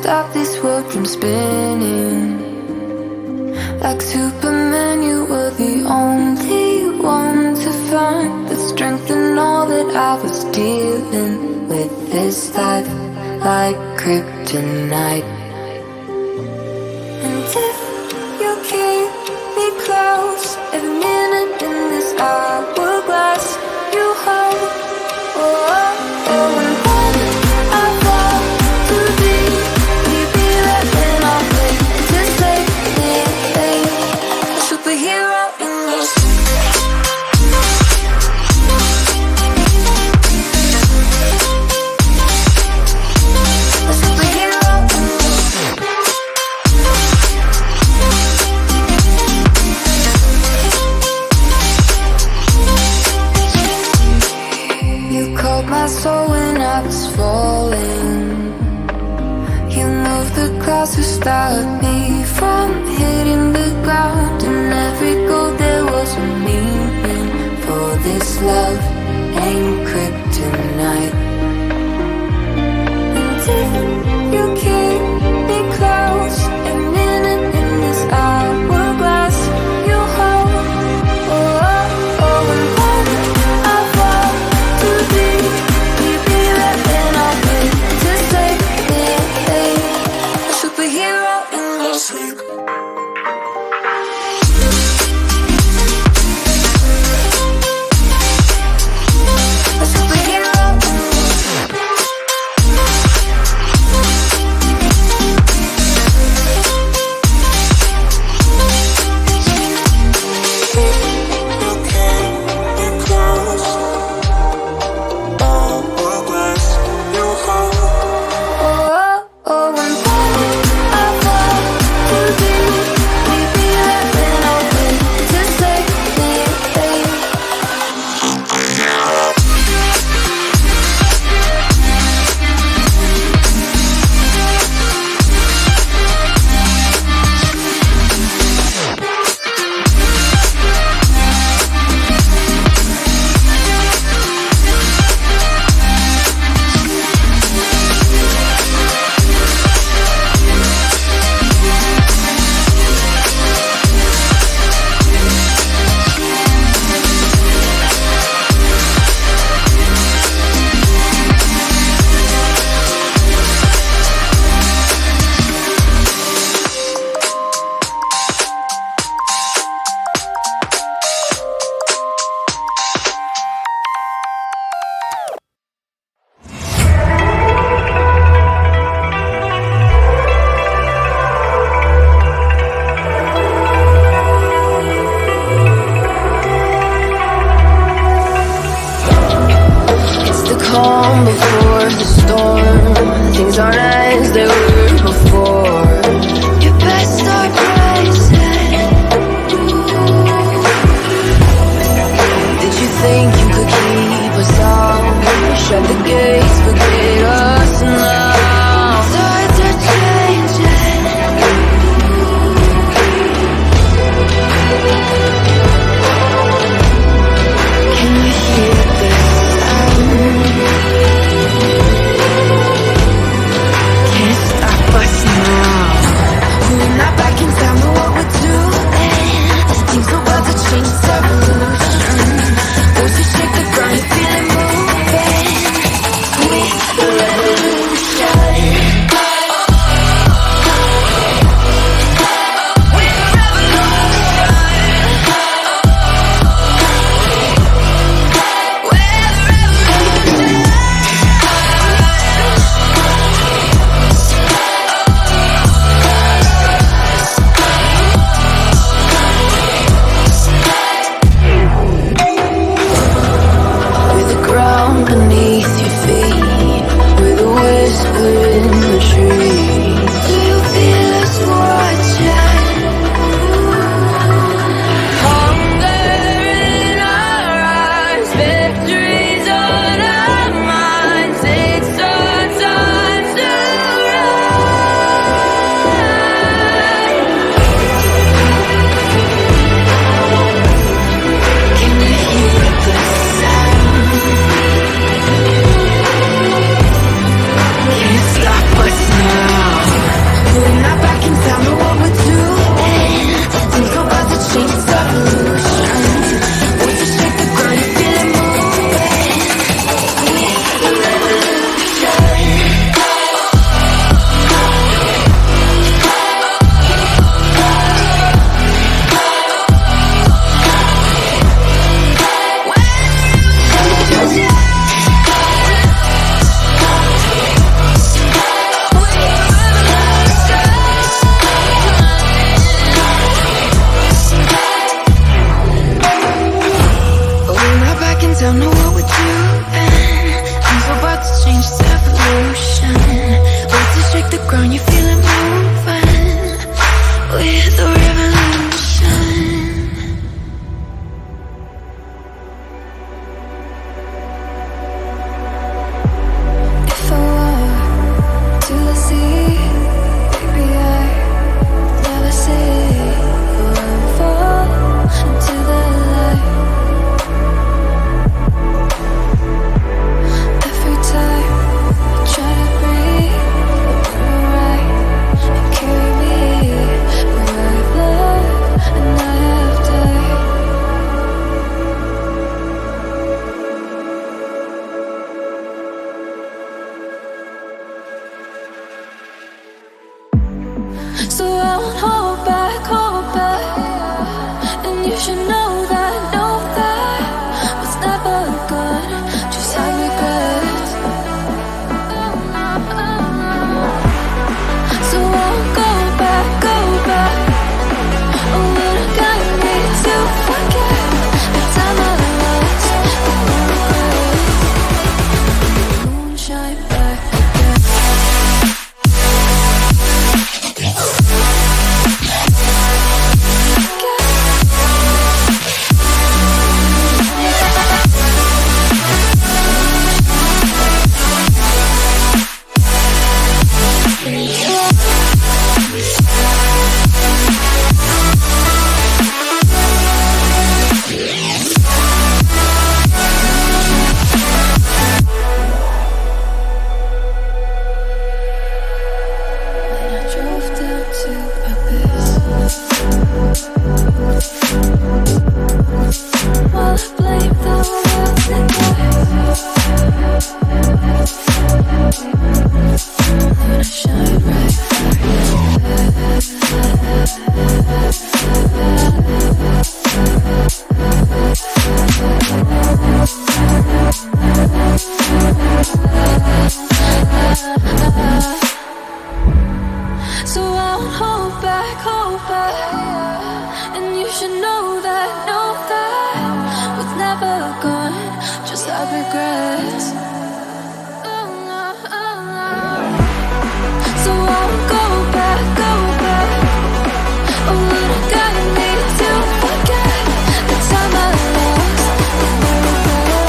stop this world from spinning. Like Superman, you were the only one to find the strength in all that I was dealing with this life, like kryptonite. And if you keep me close, every minute in this hourglass you hold. Oh, oh, oh, and when I fall too deep, will be there when I'm waiting to save me, a superhero in your a superhero in your You called my soul when I was falling. You moved the clouds to stop me from hitting the ground. In every goal there was a meaning, for this love ain't kryptonite. And if you keep me close, a minute in this hourglass you hold. Oh, oh, oh, and when I fall too deep, will be there when I'm waiting to save me, a superhero in me. should know that was never good. Just had regrets. So I'll go back. Oh, would have got me to forget the time I lost. Moonshine back again. So I'll hold back, and you should know that was never good. Just have regrets. So I'll go back. Oh, would have got me to forget the time I lost. Let me forget.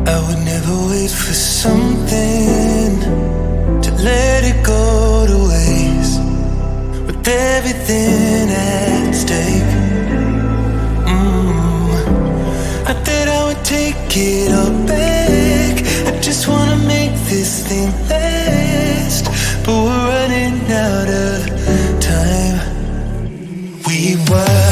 I would never wait for something to let it go to waste, with everything at stake. Not that I would take it all back, I just wanna make this thing last. But we're running out of time. We were